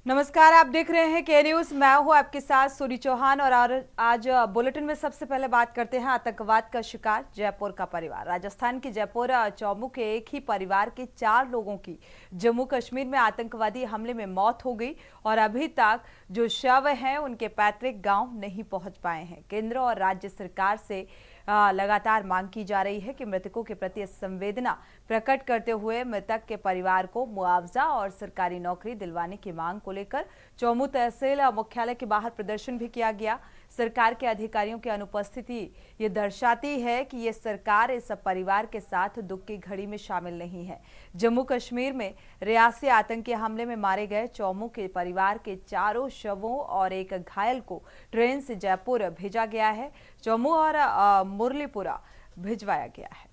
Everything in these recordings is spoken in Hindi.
नमस्कार, आप देख रहे हैं के न्यूज। मैं हूं आपके साथ सूरी चौहान और आज बुलेटिन में सबसे पहले बात करते हैं आतंकवाद का शिकार जयपुर का परिवार। राजस्थान के जयपुर चौमू के एक ही परिवार के 4 लोगों की जम्मू कश्मीर में आतंकवादी हमले में मौत हो गई और अभी तक जो शव हैं उनके पैतृक गांव नहीं पहुंच पाए हैं। केंद्र और राज्य सरकार से लगातार मांग की जा रही है कि मृतकों के प्रति संवेदना प्रकट करते हुए मृतक के परिवार को मुआवजा और सरकारी नौकरी दिलवाने की मांग को लेकर चौमू तहसील मुख्यालय के बाहर प्रदर्शन भी किया गया। सरकार के अधिकारियों की अनुपस्थिति ये दर्शाती है कि ये सरकार इस परिवार के साथ दुख की घड़ी में शामिल नहीं है। जम्मू कश्मीर में रियासी आतंकी हमले में मारे गए चौमू के परिवार के 4 शवों और एक घायल को ट्रेन से जयपुर भेजा गया है। चौमू और मुरलीपुरा भिजवाया गया है।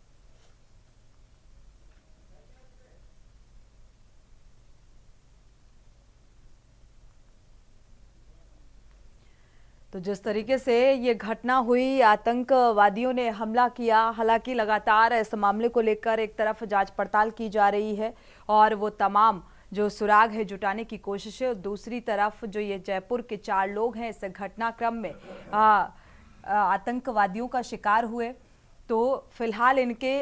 तो जिस तरीके से ये घटना हुई, आतंकवादियों ने हमला किया, हालांकि लगातार इस मामले को लेकर एक तरफ जांच पड़ताल की जा रही है और वो तमाम जो सुराग है जुटाने की कोशिश है। दूसरी तरफ जो ये जयपुर के 4 लोग हैं इस घटनाक्रम में आतंकवादियों का शिकार हुए, तो फिलहाल इनके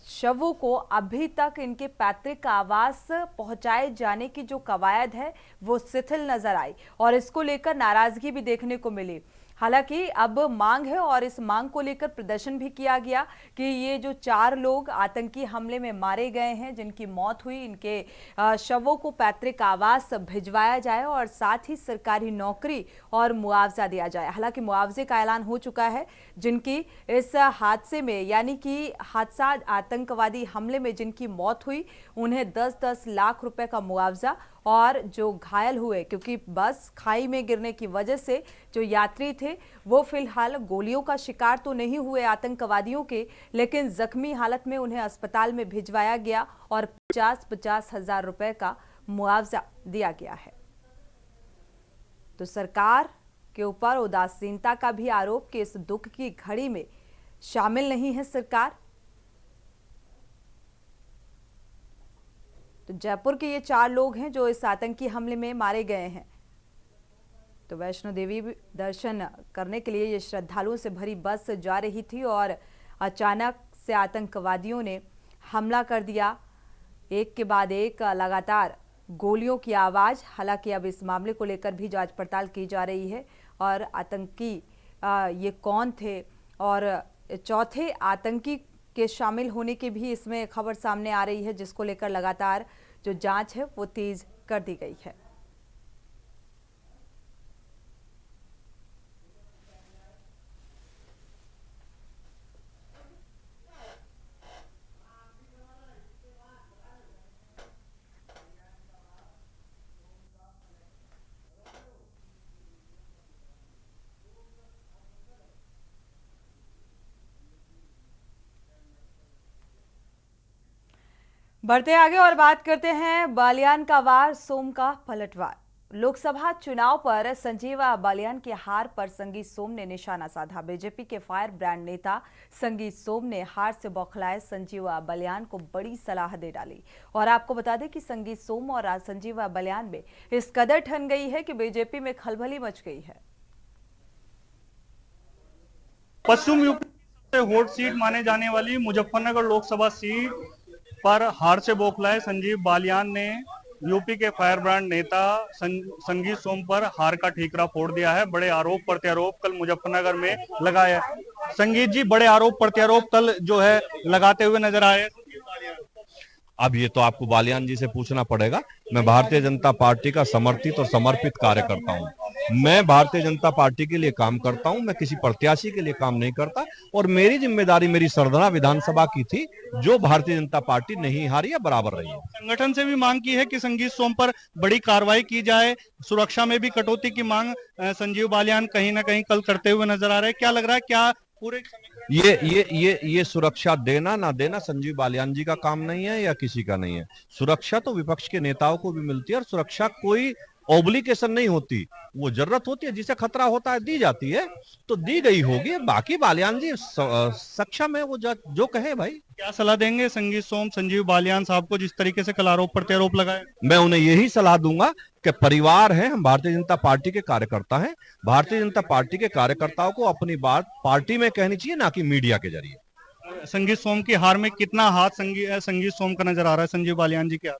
शवों को अभी तक इनके पैतृक आवास पहुंचाए जाने की जो कवायद है वो शिथिल नजर आई और इसको लेकर नाराजगी भी देखने को मिली। हालांकि अब मांग है और इस मांग को लेकर प्रदर्शन भी किया गया कि ये जो 4 लोग आतंकी हमले में मारे गए हैं, जिनकी मौत हुई, इनके शवों को पैतृक आवास भिजवाया जाए और साथ ही सरकारी नौकरी और मुआवजा दिया जाए। हालांकि मुआवजे का ऐलान हो चुका है। जिनकी इस हादसे में यानी कि हादसा आतंकवादी हमले में जिनकी मौत हुई उन्हें 10-10 लाख रुपए का मुआवजा और जो घायल हुए, क्योंकि बस खाई में गिरने की वजह से जो यात्री थे वो फिलहाल गोलियों का शिकार तो नहीं हुए आतंकवादियों के, लेकिन जख्मी हालत में उन्हें अस्पताल में भिजवाया गया और 50-50 हजार रुपए का मुआवजा दिया गया है। तो सरकार के ऊपर उदासीनता का भी आरोप कि इस दुख की घड़ी में शामिल नहीं है सरकार। तो जयपुर के ये 4 लोग हैं जो इस आतंकी हमले में मारे गए हैं। तो वैष्णो देवी दर्शन करने के लिए ये श्रद्धालुओं से भरी बस जा रही थी और अचानक से आतंकवादियों ने हमला कर दिया। एक के बाद एक लगातार गोलियों की आवाज। हालांकि अब इस मामले को लेकर भी जांच पड़ताल की जा रही है और आतंकी ये कौन थे और चौथे आतंकी के शामिल होने की भी इसमें खबर सामने आ रही है, जिसको लेकर लगातार जो जांच है वो तेज कर दी गई है। बढ़ते आगे और बात करते हैं बालियान का वार, सोम का पलटवार। लोकसभा चुनाव पर संजीव बालियान की हार पर संगीत सोम ने निशाना साधा। बीजेपी के फायर ब्रांड नेता संगीत सोम ने हार से बौखलाए संजीव बालियान को बड़ी सलाह दे डाली। और आपको बता दें कि संगीत सोम और संजीव बालियान में इस कदर ठन गई है कि बीजेपी में खलबली मच गई है। पश्चिम यूपी से हॉट सीट माने जाने वाली मुजफ्फरनगर लोकसभा सीट पर हार से बौखलाए संजीव बालियान ने यूपी के फायर ब्रांड नेता संगीत सोम पर हार का ठीकरा फोड़ दिया है। बड़े आरोप प्रत्यारोप कल मुजफ्फरनगर में लगाए। संगीत जी, बड़े आरोप प्रत्यारोप कल जो है लगाते हुए नजर आए। अब ये तो आपको बालियान जी से पूछना पड़ेगा। मैं भारतीय जनता पार्टी का समर्थित और समर्पित कार्यकर्ता हूं। मैं भारतीय जनता पार्टी के लिए काम करता हूं, मैं किसी प्रत्याशी के लिए काम नहीं करता और मेरी जिम्मेदारी मेरी सरदना विधानसभा की थी, जो भारतीय जनता पार्टी नहीं हारी या बराबर रही है। संगठन से भी मांग की है कि संगीत सोम पर बड़ी कार्रवाई की जाए, सुरक्षा में भी कटौती की मांग संजीव बालियान कहीं ना कहीं कल करते हुए नजर आ रहे हैं। क्या लग रहा है, क्या पूरे ये सुरक्षा देना ना देना संजीव बालियान जी का काम नहीं है या किसी का नहीं है। सुरक्षा तो विपक्ष के नेताओं को भी मिलती है और सुरक्षा कोई ऑब्लिगेशन नहीं होती, वो जरूरत होती है जिसे खतरा होता है दी जाती है, तो दी गई होगी। बाकी बालियान जी सक्षम है, वो जो कहे भाई। क्या सलाह देंगे संगीत सोम संजीव बालियान साहब को जिस तरीके से कल आरोप प्रत्यारोप लगाए? मैं उन्हें यही सलाह दूंगा कि परिवार है, हम भारतीय जनता पार्टी के कार्यकर्ता हैं, भारतीय जनता पार्टी के कार्यकर्ताओं को अपनी बात पार्टी में कहनी चाहिए, ना कि मीडिया के जरिए। संगीत सोम की हार में कितना हाथ संगीत सोम का नजर आ रहा है संजीव बालियान जी की हार?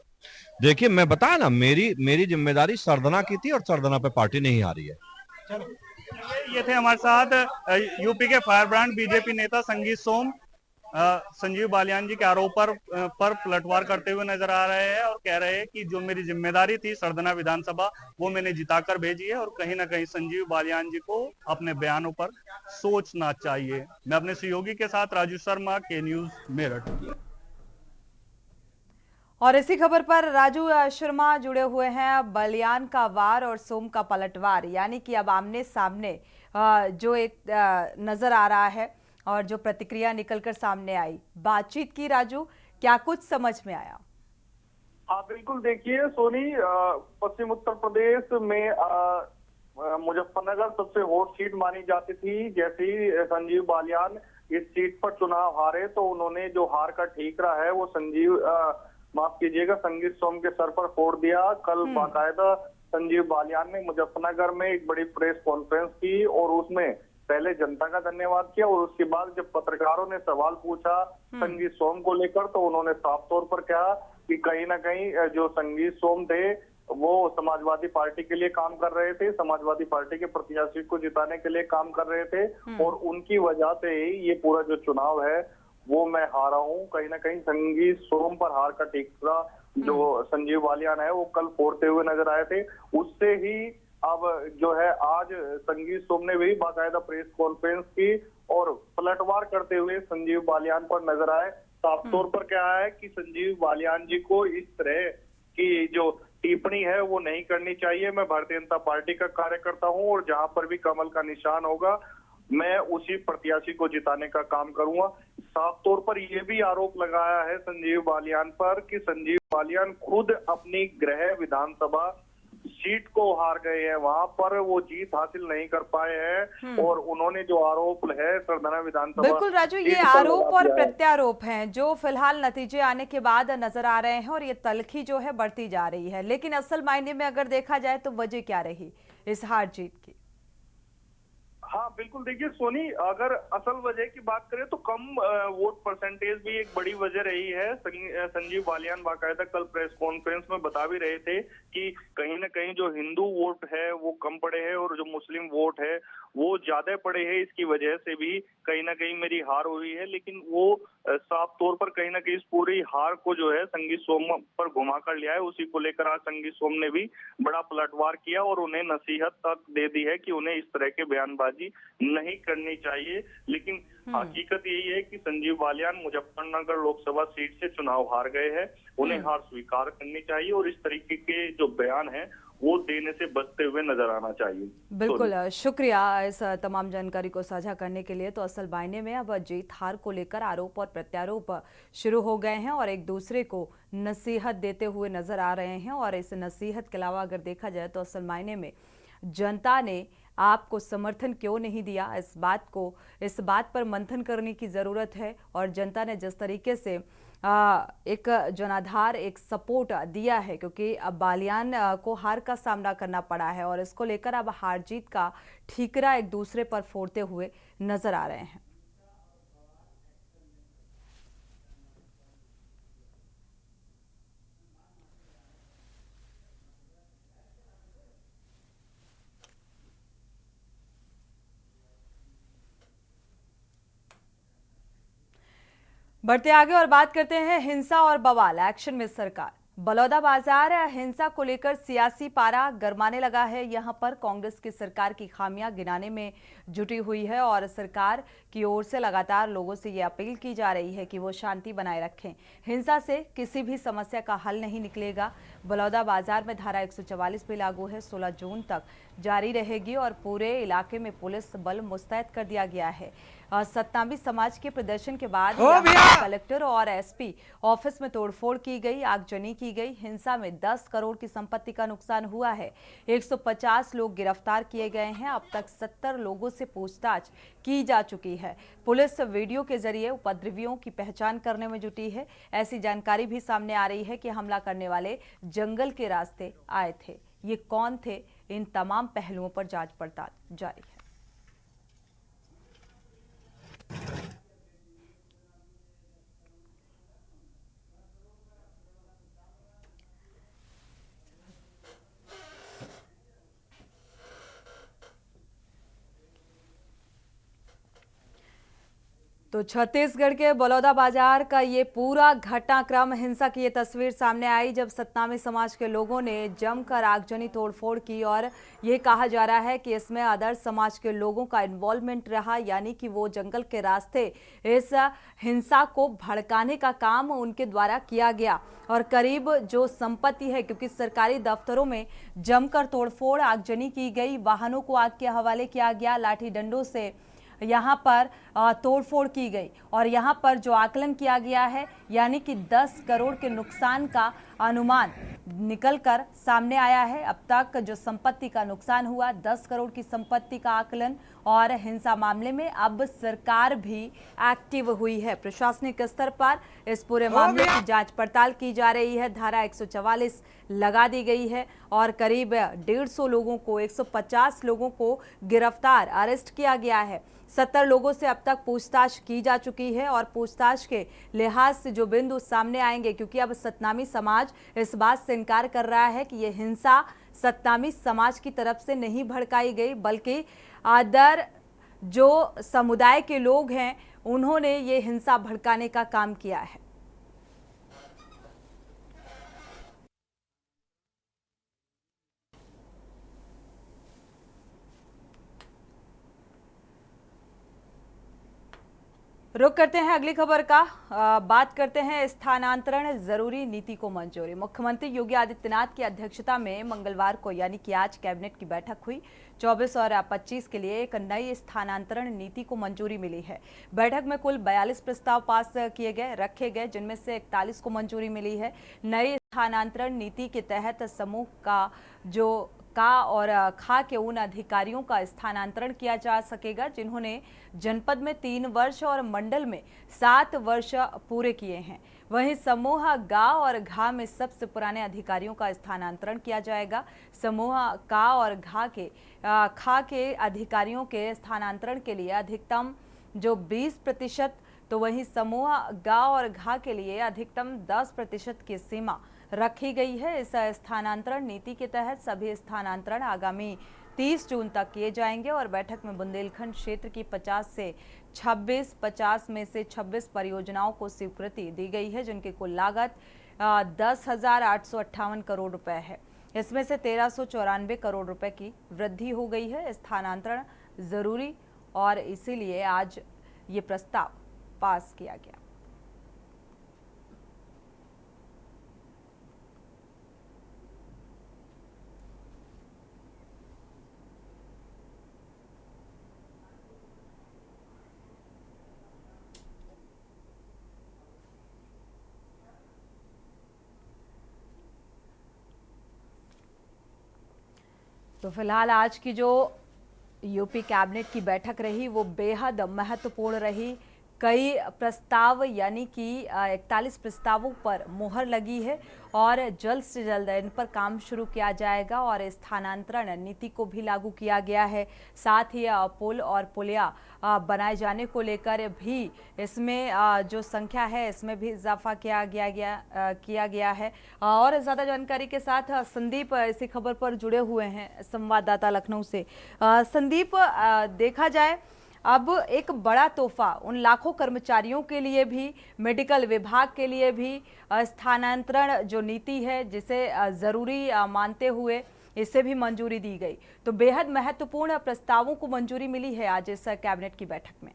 देखिए, मैं बताया ना, मेरी जिम्मेदारी सरदना की थी और सरदना पे पार्टी नहीं हारी है। ये थे हमारे साथ यूपी के फायर ब्रांड बीजेपी नेता संगीत सोम संजीव बालियान जी के आरोप पर पलटवार करते हुए नजर आ रहे हैं और कह रहे हैं कि जो मेरी जिम्मेदारी थी सरदना विधानसभा वो मैंने जिताकर भेजी है और कहीं ना कहीं संजीव बालियान जी को अपने बयानों पर सोचना चाहिए। मैं अपने सहयोगी के साथ राजू शर्मा, के न्यूज मेरठ। और इसी खबर पर राजू शर्मा जुड़े हुए हैं। बलियान का वार और सोम का पलटवार, यानी कि अब आमने सामने जो एक नजर आ रहा है और जो प्रतिक्रिया निकलकर सामने आई, बातचीत की राजू, क्या कुछ समझ में आया? हाँ बिल्कुल, देखिए सोनी, पश्चिम उत्तर प्रदेश में मुजफ्फरनगर सबसे हॉट सीट मानी जाती थी। जैसे ही संजीव बालियान इस सीट पर चुनाव हारे तो उन्होंने जो हार का ठीकरा है वो माफ कीजिएगा, संगीत सोम के सर पर फोड़ दिया। कल बाकायदा संजीव बालियान ने मुजफ्फरनगर में एक बड़ी प्रेस कॉन्फ्रेंस की और उसमें पहले जनता का धन्यवाद किया और उसके बाद जब पत्रकारों ने सवाल पूछा संगीत सोम को लेकर तो उन्होंने साफ तौर पर कहा कि कहीं ना कहीं जो संगीत सोम थे वो समाजवादी पार्टी के लिए काम कर रहे थे, समाजवादी पार्टी के प्रत्याशी को जिताने के लिए काम कर रहे थे और उनकी वजह से ही ये पूरा जो चुनाव है वो मैं हारा हूँ। कहीं ना कहीं संगीत सोम पर हार का ठीकरा जो संजीव बालियान है वो कल फोड़ते हुए नजर आए थे। उससे ही अब जो है आज संगीत सोम ने भी बाकायदा प्रेस कॉन्फ्रेंस की और पलटवार करते हुए संजीव बालियान पर नजर आए। साफ तौर पर क्या है कि संजीव बालियान जी को इस तरह की जो टिप्पणी है वो नहीं करनी चाहिए। मैं भारतीय जनता पार्टी का कार्यकर्ता हूं और जहां पर भी कमल का निशान होगा मैं उसी प्रत्याशी को जिताने का काम करूंगा। साफ तौर पर यह भी आरोप लगाया है संजीव बालियान पर कि संजीव बालियान खुद अपनी गृह विधानसभा सीट को हार गए हैं, वहां पर वो जीत हासिल नहीं कर पाए हैं और उन्होंने जो आरोप है सरदना विधानसभा। बिल्कुल राजू, ये आरोप और प्रत्यारोप हैं जो फिलहाल नतीजे आने के बाद नजर आ रहे हैं और ये तल्खी जो है बढ़ती जा रही है, लेकिन असल मायने में अगर देखा जाए तो वजह क्या रही इस हार जीत की? हाँ बिल्कुल, देखिए सोनी, अगर असल वजह की बात करें तो कम वोट परसेंटेज भी एक बड़ी वजह रही है। संजीव बालियान बाकायदा कल प्रेस कॉन्फ्रेंस में बता भी रहे थे कि कहीं ना कहीं जो हिंदू वोट है वो कम पड़े हैं और जो मुस्लिम वोट है वो ज्यादा पड़े हैं, इसकी वजह से भी कहीं ना कहीं मेरी हार हुई है। लेकिन वो साफ तौर पर कहीं ना कहीं इस पूरी हार को जो है संगीत सोम पर घुमा कर लिया है। उसी को लेकर आज संगीत सोम ने भी बड़ा पलटवार किया और उन्हें नसीहत तक दे दी है कि उन्हें इस तरह के बयानबाजी नहीं करनी चाहिए। लेकिन हकीकत यही है कि संजीव बालियान मुजफ्फरनगर लोकसभा सीट से चुनाव हार गए हैं, उन्हें हार स्वीकार करनी चाहिए और इस तरीके के जो बयान है वो देने से बचते हुए नजर आना चाहिए। बिल्कुल, शुक्रिया इस तमाम जानकारी को साझा करने के लिए। तो असल मायने में अब जीत हार को लेकर आरोप और प्रत्यारोप शुरू हो गए हैं और एक दूसरे को नसीहत देते हुए नजर आ रहे हैं। और इस नसीहत के अलावा अगर देखा जाए तो असल मायने में जनता ने आपको समर्थन क्यों नहीं दिया, इस बात पर मंथन करने की ज़रूरत है। और जनता ने जिस तरीके से एक जनाधार, एक सपोर्ट दिया है, क्योंकि अब बालियान को हार का सामना करना पड़ा है और इसको लेकर अब हार जीत का ठीकरा एक दूसरे पर फोड़ते हुए नजर आ रहे हैं। बढ़ते आगे और बात करते हैं हिंसा और बवाल। एक्शन में सरकार। बलौदाबाजार हिंसा को लेकर सियासी पारा गरमाने लगा है। यहां पर कांग्रेस की सरकार की खामियां गिनाने में जुटी हुई है और सरकार की ओर से लगातार लोगों से ये अपील की जा रही है कि वो शांति बनाए रखें। हिंसा से किसी भी समस्या का हल नहीं निकलेगा। बलौदाबाजार में धारा 144 भी लागू है, 16 जून तक जारी रहेगी और पूरे इलाके में पुलिस बल मुस्तैद कर दिया गया है। सतनामी समाज के प्रदर्शन के बाद यहाँ कलेक्टर और एसपी ऑफिस में तोड़फोड़ की गई, आगजनी की गई। हिंसा में 10 करोड़ की संपत्ति का नुकसान हुआ है। 150 लोग गिरफ्तार किए गए हैं। अब तक 70 लोगों से पूछताछ की जा चुकी है। पुलिस वीडियो के जरिए उपद्रवियों की पहचान करने में जुटी है। ऐसी जानकारी भी सामने आ रही है कि हमला करने वाले जंगल के रास्ते आए थे। ये कौन थे, इन तमाम पहलुओं पर जांच पड़ताल जारी है। तो छत्तीसगढ़ के बलौदा बाजार का ये पूरा घटनाक्रम, हिंसा की ये तस्वीर सामने आई जब सतनामी समाज के लोगों ने जमकर आगजनी तोड़फोड़ की और ये कहा जा रहा है कि इसमें आदर्श समाज के लोगों का इन्वॉल्वमेंट रहा, यानी कि वो जंगल के रास्ते इस हिंसा को भड़काने का काम उनके द्वारा किया गया। और करीब जो संपत्ति है, क्योंकि सरकारी दफ्तरों में जमकर तोड़फोड़, आगजनी की गई, वाहनों को आग के हवाले किया गया, लाठी डंडों से यहाँ पर तोड़फोड़ की गई और यहाँ पर जो आकलन किया गया है, यानी कि 10 करोड़ के नुकसान का अनुमान निकलकर सामने आया है। अब तक जो संपत्ति का नुकसान हुआ, 10 करोड़ की संपत्ति का आकलन। और हिंसा मामले में अब सरकार भी एक्टिव हुई है। प्रशासनिक स्तर पर इस पूरे मामले की जांच पड़ताल की जा रही है। धारा 144 लगा दी गई है और करीब 150 लोगों को, 150 लोगों को गिरफ्तार, अरेस्ट किया गया है। 70 लोगों से अब तक पूछताछ की जा चुकी है और पूछताछ के लिहाज से जो बिंदु सामने आएंगे, क्योंकि अब सतनामी समाज इस बात से इनकार कर रहा है कि ये हिंसा सतनामी समाज की तरफ से नहीं भड़काई गई, बल्कि अदर जो समुदाय के लोग हैं उन्होंने ये हिंसा भड़काने का काम किया है। रुक करते हैं अगली खबर का। बात करते हैं स्थानांतरण जरूरी नीति को मंजूरी। मुख्यमंत्री योगी आदित्यनाथ की अध्यक्षता में मंगलवार को, यानी कि आज, कैबिनेट की बैठक हुई। 24 और 25 के लिए एक नई स्थानांतरण नीति को मंजूरी मिली है। बैठक में कुल 42 प्रस्ताव पास किए गए, रखे गए, जिनमें से 41 को मंजूरी मिली है। नई स्थानांतरण नीति के तहत समूह का जो का और खा के उन अधिकारियों का स्थानांतरण किया जा सकेगा जिन्होंने जनपद में 3 वर्ष और मंडल में 7 वर्ष पूरे किए हैं। वहीं समूह गा और घा में सबसे पुराने अधिकारियों का स्थानांतरण किया जाएगा। समूह का और खा के अधिकारियों के स्थानांतरण के लिए अधिकतम जो 20%, तो वहीं समूह गा और घा के लिए अधिकतम 10% की सीमा रखी गई है। इस स्थानांतरण नीति के तहत सभी स्थानांतरण आगामी 30 जून तक किए जाएंगे और बैठक में बुंदेलखंड क्षेत्र की 50 में से 26 परियोजनाओं को स्वीकृति दी गई है, जिनकी कुल लागत 10,858 करोड़ रुपए है। इसमें से 1394 करोड़ रुपए की वृद्धि हो गई है। स्थानांतरण जरूरी और इसीलिए आज ये प्रस्ताव पास किया गया। तो फिलहाल आज की जो यूपी कैबिनेट की बैठक रही वो बेहद महत्वपूर्ण रही। कई प्रस्ताव, यानी कि 41 प्रस्तावों पर मुहर लगी है और जल्द से जल्द इन पर काम शुरू किया जाएगा और स्थानांतरण नीति को भी लागू किया गया है। साथ ही पुल और पुलिया बनाए जाने को लेकर भी इसमें जो संख्या है इसमें भी इजाफा किया गया है। और ज़्यादा जानकारी के साथ संदीप इसी खबर पर जुड़े हुए हैं, संवाददाता लखनऊ से। संदीप, देखा जाए अब एक बड़ा तोहफा उन लाखों कर्मचारियों के लिए भी, मेडिकल विभाग के लिए भी स्थानांतरण जो नीति है जिसे जरूरी मानते हुए इसे भी मंजूरी दी गई। तो बेहद महत्वपूर्ण प्रस्तावों को मंजूरी मिली है आज इस कैबिनेट की बैठक में।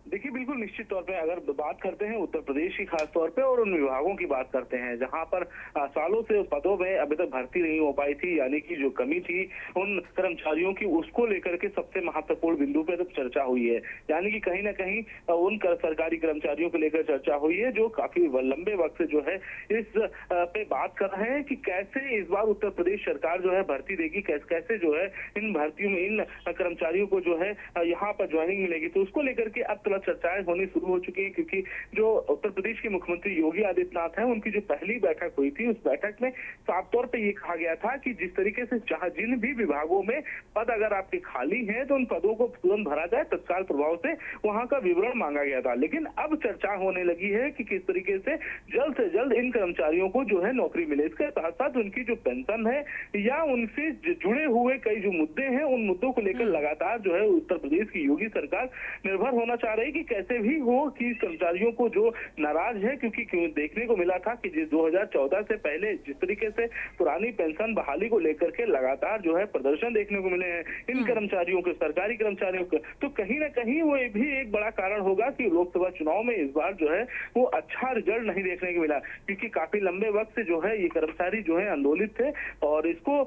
देखिए बिल्कुल निश्चित तौर पे अगर बात करते हैं उत्तर प्रदेश की खास तौर पे और उन विभागों की बात करते हैं जहां पर सालों से उस पदों में अभी तक भर्ती नहीं हो पाई थी, यानी कि जो कमी थी उन कर्मचारियों की, उसको लेकर के सबसे महत्वपूर्ण बिंदु पे तो चर्चा हुई है। यानी कि कहीं ना कहीं उन सरकारी कर्मचारियों को लेकर चर्चा हुई है जो काफी लंबे वक्त से जो है इस पे बात कर रहे हैं कि कैसे इस बार उत्तर प्रदेश सरकार जो है भर्ती देगी, कैसे जो है इन भर्तियों में इन कर्मचारियों को जो है यहाँ पर ज्वाइनिंग मिलेगी। तो उसको लेकर के अब चर्चाएं होनी शुरू हो चुकी है, क्योंकि जो उत्तर प्रदेश के मुख्यमंत्री योगी आदित्यनाथ हैं उनकी जो पहली बैठक हुई थी उस बैठक में साफ तौर पे ये कहा गया था कि जिस तरीके से जिन भी विभागों में पद अगर आपके खाली हैं तो उन पदों को तुरंत भरा जाए, तत्काल प्रभाव से वहां का विवरण मांगा गया था। लेकिन अब चर्चा होने लगी है कि किस तरीके से जल्द इन कर्मचारियों को जो है नौकरी मिले। इसके साथ साथ उनकी जो पेंशन है या उनसे जुड़े हुए कई जो मुद्दे हैं उन मुद्दों को लेकर लगातार जो है उत्तर प्रदेश की योगी सरकार निर्भर होना चाह रही कि कैसे भी हो कि कर्मचारियों को जो नाराज है, क्योंकि देखने को मिला था कि 2014 से पहले जिस तरीके से पुरानी पेंशन बहाली को लेकर के लगातार जो है प्रदर्शन देखने को मिले हैं इन कर्मचारियों के, सरकारी कर्मचारियों के, तो कहीं ना कहीं वो भी एक बड़ा कारण होगा कि लोकसभा चुनाव में इस बार जो है वो अच्छा रिजल्ट नहीं देखने को मिला, क्योंकि काफी लंबे वक्त से जो है ये कर्मचारी जो है आंदोलित थे और इसको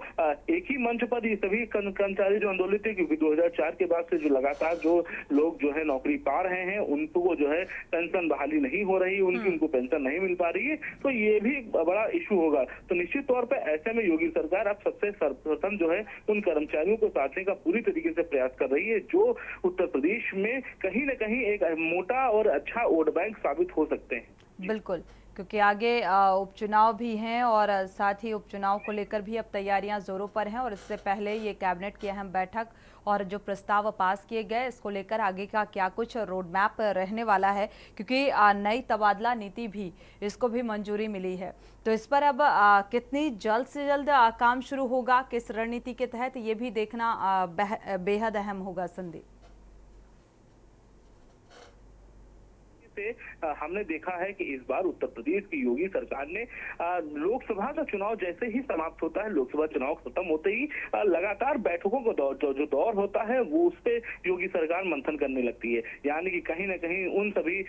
एक ही मंच पर ये सभी कर्मचारी जो आंदोलित थे, क्योंकि 2004 के बाद से जो लगातार जो लोग जो है नौकरी पा रहे हैं उनको जो है पेंशन बहाली नहीं हो रही, उनको पेंशन नहीं मिल पा रही है, तो ये भी एक बड़ा इशू होगा। तो निश्चित तौर पर ऐसे में योगी सरकार अब सबसे सर्वप्रथम जो है उन कर्मचारियों को साधने का पूरी तरीके से प्रयास कर रही है, जो उत्तर प्रदेश में कहीं ना कहीं एक मोटा और अच्छा वोट बैंक साबित हो सकते हैं। बिल्कुल, क्योंकि आगे उपचुनाव भी हैं और साथ ही उपचुनाव को लेकर भी अब तैयारियां जोरों पर हैं और इससे पहले ये कैबिनेट की अहम बैठक और जो प्रस्ताव पास किए गए इसको लेकर आगे का क्या कुछ रोड मैप रहने वाला है, क्योंकि नई तबादला नीति भी इसको भी मंजूरी मिली है। तो इस पर अब कितनी जल्द से जल्द काम शुरू होगा, किस रणनीति के तहत, ये भी देखना बेहद अहम होगा। संदीप, से हमने देखा है कि इस बार उत्तर प्रदेश की योगी सरकार ने लोकसभा का चुनाव जैसे ही समाप्त होता है, लोकसभा चुनाव खत्म होते ही लगातार बैठकों को जो दौर होता है वो उस पे योगी सरकार मंथन करने लगती है। यानी कि कहीं ना कहीं उन सभी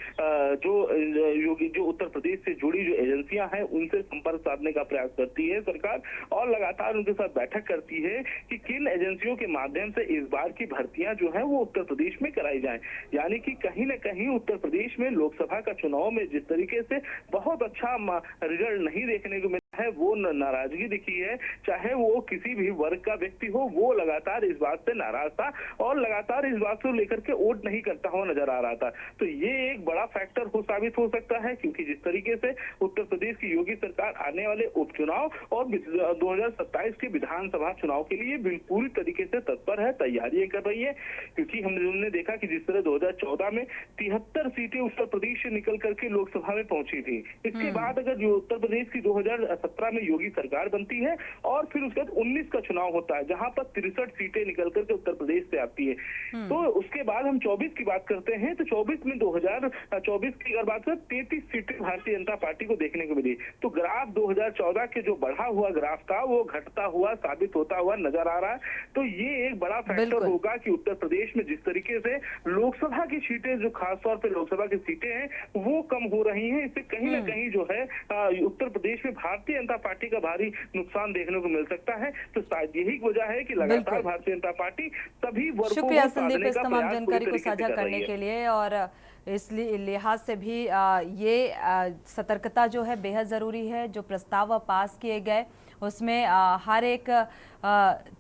जो उत्तर प्रदेश से जुड़ी जो एजेंसियां हैं उनसे संपर्क साधने का प्रयास करती है सरकार और लगातार उनके साथ बैठक करती है कि किन एजेंसियों के माध्यम से इस बार की भर्तियां जो है वो उत्तर प्रदेश में कराई जाए। यानी कि कहीं ना कहीं उत्तर प्रदेश में लोकसभा का चुनाव में जिस तरीके से बहुत अच्छा रिजल्ट नहीं देखने को मिला है, वो नाराजगी दिखी है, चाहे वो किसी भी वर्ग का व्यक्ति हो, वो लगातार इस बात से नाराज था और लगातार इस बात को लेकर के वोट नहीं करता हुआ नजर आ रहा था। तो ये एक बड़ा फैक्टर साबित हो सकता है, क्योंकि जिस तरीके से उत्तर प्रदेश की योगी सरकार आने वाले उपचुनाव और 2027 के विधानसभा चुनाव के लिए पूरी तरीके से तत्पर है, तैयारियां कर रही है। क्योंकि हमने देखा कि जिस तरह 2014 में 73 सीटें उत्तर प्रदेश से निकल करके लोकसभा में पहुंची थी, इसके बाद अगर जो उत्तर प्रदेश की 2017 में योगी सरकार बनती है और फिर उसके बाद 19 का चुनाव होता है जहां पर 63 सीटें निकल करके उत्तर प्रदेश से आती है। तो उसके बाद हम 24 की बात करते हैं तो 24 में 2024 की अगर बात करें 33 सीटें भारतीय जनता पार्टी को देखने को मिली। तो ग्राफ 2014 के जो बढ़ा हुआ ग्राफ था वो घटता हुआ साबित होता हुआ नजर आ रहा है। तो ये एक बड़ा फैक्टर होगा कि उत्तर प्रदेश में जिस तरीके से लोकसभा की सीटें, जो खासतौर पर लोकसभा की सीटें हैं वो कम हो रही हैं, इससे कहीं ना कहीं जो है उत्तर प्रदेश में भारतीय जनता पार्टी का भारी नुकसान देखने को मिल सकता है। तो शायद यही वजह है कि लगातार भारतीय जनता पार्टी सभी वर्गों को शुक्रिया संदीप इस तमाम जानकारी को साझा करने के लिए। और इस लिहाज से भी ये सतर्कता जो है बेहद ज़रूरी है। जो प्रस्ताव पास किए गए उसमें हर एक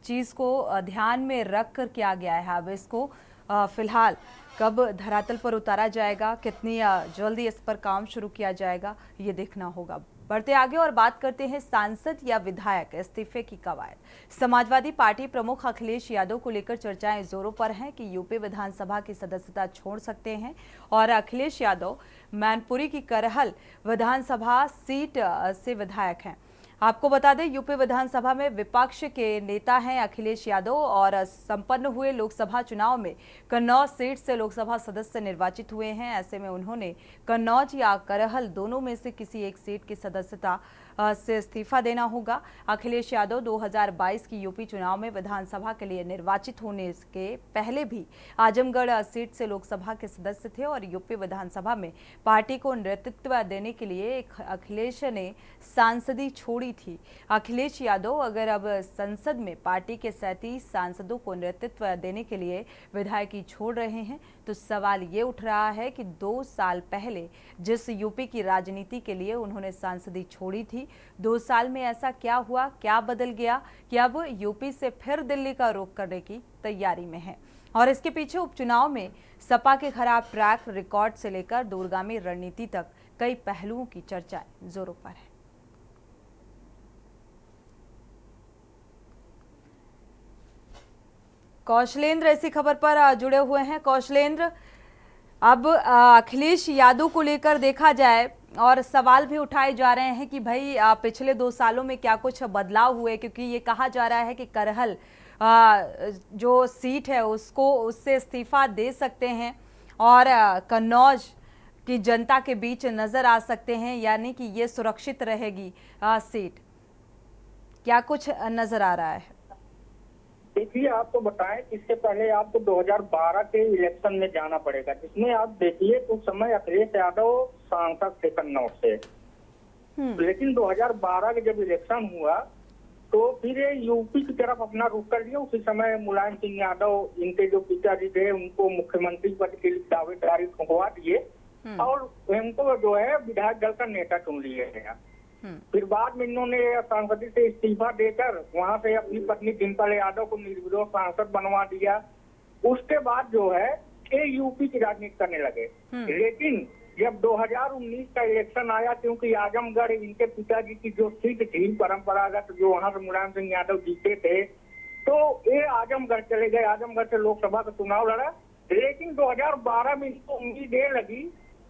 चीज़ को ध्यान में रख कर किया गया है। अब इसको फिलहाल कब धरातल पर उतारा जाएगा, कितनी जल्दी इस पर काम शुरू किया जाएगा, ये देखना होगा। बढ़ते आगे और बात करते हैं सांसद या विधायक इस्तीफे की कवायद। समाजवादी पार्टी प्रमुख अखिलेश यादव को लेकर चर्चाएं जोरों पर हैं कि यूपी विधानसभा की सदस्यता छोड़ सकते हैं और अखिलेश यादव मैनपुरी की करहल विधानसभा सीट से विधायक हैं। आपको बता दें यूपी विधानसभा में विपक्ष के नेता हैं अखिलेश यादव और संपन्न हुए लोकसभा चुनाव में कन्नौज सीट से लोकसभा सदस्य निर्वाचित हुए हैं। ऐसे में उन्होंने कन्नौज या करहल दोनों में से किसी एक सीट की सदस्यता से इस्तीफा देना होगा। अखिलेश यादव 2022 की यूपी चुनाव में विधानसभा के लिए निर्वाचित होने के पहले भी आजमगढ़ सीट से लोकसभा के सदस्य थे और यूपी विधानसभा में पार्टी को नेतृत्व देने के लिए अखिलेश ने सांसदी छोड़ी थी। अखिलेश यादव अगर अब संसद में पार्टी के 37 सांसदों को नेतृत्व देने के लिए विधायकी छोड़ रहे हैं तो सवाल ये उठ रहा है कि 2 साल पहले जिस यूपी की राजनीति के लिए उन्होंने सांसदी छोड़ी थी, 2 साल में ऐसा क्या हुआ, क्या बदल गया कि अब यूपी से फिर दिल्ली का रुख करने की तैयारी में है। और इसके पीछे उपचुनाव में सपा के खराब ट्रैक रिकॉर्ड से लेकर दूरगामी रणनीति तक कई पहलुओं की चर्चा जोरों पर है। कौशलेंद्र इसी खबर पर जुड़े हुए हैं। कौशलेंद्र, अब अखिलेश यादव को लेकर देखा जाए और सवाल भी उठाए जा रहे हैं कि भाई पिछले 2 सालों में क्या कुछ बदलाव हुए, क्योंकि ये कहा जा रहा है कि करहल जो सीट है उससे इस्तीफा दे सकते हैं और कन्नौज की जनता के बीच नजर आ सकते हैं, यानी कि ये सुरक्षित रहेगी सीट। क्या कुछ नजर आ रहा है? देखिए, आपको बताएं, इससे पहले आपको 2012 के इलेक्शन में जाना पड़ेगा, जिसमें आप देखिए उस समय अखिलेश यादव सांसद थे कन्नौज से। लेकिन 2012 के जब इलेक्शन हुआ तो फिर यूपी की तरफ अपना रुख कर दिया। उसी समय मुलायम सिंह यादव, इनके जो पिताजी थे, उनको मुख्यमंत्री पद के लिए दावेदारी ठुकवा दिए और उनको जो है विधायक दल का नेता चुन लिया गया। फिर बाद में इन्होंने सांसद से इस्तीफा देकर वहां से अपनी पत्नी डिम्पल यादव को निर्विरोध सांसद बनवा दिया। उसके बाद जो है ये यूपी की राजनीति करने लगे। लेकिन जब 2019 का इलेक्शन आया, क्योंकि आजमगढ़ इनके पिताजी की जो सीट थी परंपरागत, जो वहां से मुलायम सिंह यादव जीते थे, तो ये आजमगढ़ चले गए। आजमगढ़ से लोकसभा का चुनाव लड़ा। लेकिन 2012 में इनको उम्मीद ये लगी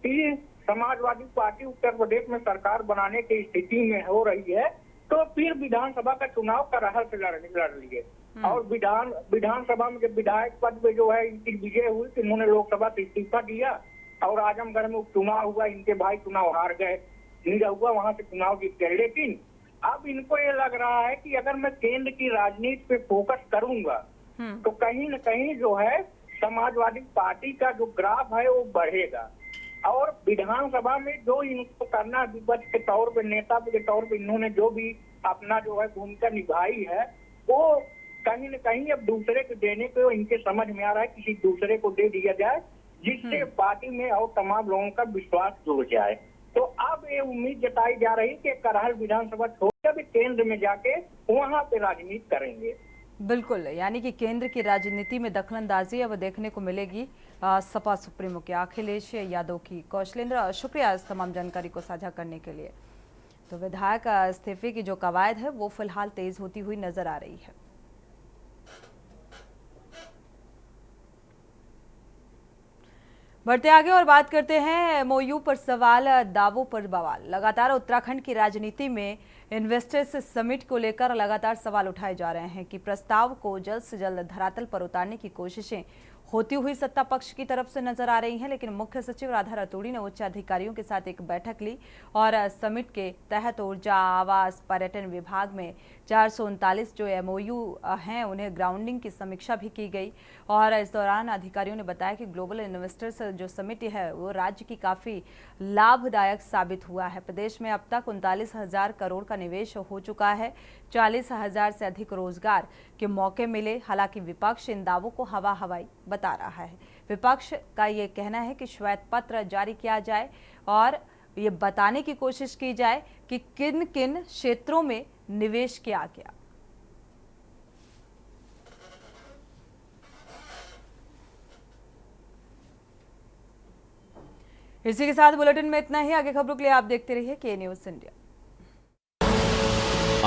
कि समाजवादी पार्टी उत्तर प्रदेश में सरकार बनाने की स्थिति में हो रही है, तो फिर विधानसभा का चुनाव करहल से लड़ लिए। और विधानसभा में जब विधायक पद पे जो है इनकी विजय हुई तो इन्होंने लोकसभा से इस्तीफा दिया और आजमगढ़ में उपचुनाव हुआ। इनके भाई चुनाव हार गए, नहीं हुआ, वहां से चुनाव जीत गए। लेकिन अब इनको ये लग रहा है कि अगर मैं केंद्र की राजनीति पे फोकस करूंगा तो कहीं न कहीं जो है समाजवादी पार्टी का जो ग्राफ है वो बढ़ेगा। और विधानसभा में जो इनको करना, विपक्ष के तौर पे, नेता के तौर पे इन्होंने जो भी अपना जो है भूमिका निभाई है, वो कहीं न कहीं अब दूसरे को देने को इनके समझ में आ रहा है, किसी दूसरे को दे दिया जाए जिससे पार्टी में और तमाम लोगों का विश्वास जुड़ जाए। तो अब ये उम्मीद जताई जा रही कि करहल विधानसभा छोड़कर भी केंद्र में जाके वहां पे राजनीति करेंगे। बिल्कुल, यानी कि केंद्र की राजनीति में दखलंदाजी अब देखने को मिलेगी सपा सुप्रीमो के अखिलेश यादव की। कौशलेंद्र, शुक्रिया इस तमाम जानकारी को साझा करने के लिए। तो विधायक इस्तीफे की जो कवायद है वो फिलहाल तेज होती हुई नजर आ रही है। बढ़ते आगे और बात करते हैं एमओयू पर सवाल, दावों पर बवाल। लगातार उत्तराखंड की राजनीति में इन्वेस्टर्स समिट को लेकर लगातार सवाल उठाए जा रहे हैं कि प्रस्ताव को जल्द से जल्द धरातल पर उतारने की कोशिशें होती हुई सत्ता पक्ष की तरफ से नजर आ रही हैं। लेकिन मुख्य सचिव राधा रतूड़ी ने उच्च अधिकारियों के साथ एक बैठक ली और समिट के तहत ऊर्जा, आवास, पर्यटन विभाग में 439 जो एमओयू हैं उन्हें ग्राउंडिंग की समीक्षा भी की गई। और इस दौरान अधिकारियों ने बताया कि ग्लोबल इन्वेस्टर्स जो समिट है वो राज्य की काफ़ी लाभदायक साबित हुआ है। प्रदेश में अब तक 39,000 करोड़ का निवेश हो चुका है, 40,000 से अधिक रोजगार के मौके मिले। हालांकि विपक्ष इन दावों को हवा हवाई बता रहा है। विपक्ष का ये कहना है कि श्वेत पत्र जारी किया जाए और ये बताने की कोशिश की जाए कि किन किन क्षेत्रों में निवेश किया गया। इसी के साथ बुलेटिन में इतना ही। आगे खबरों के लिए आप देखते रहिए के न्यूज़ इंडिया।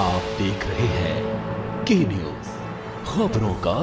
आप देख रहे हैं के न्यूज़, खबरों का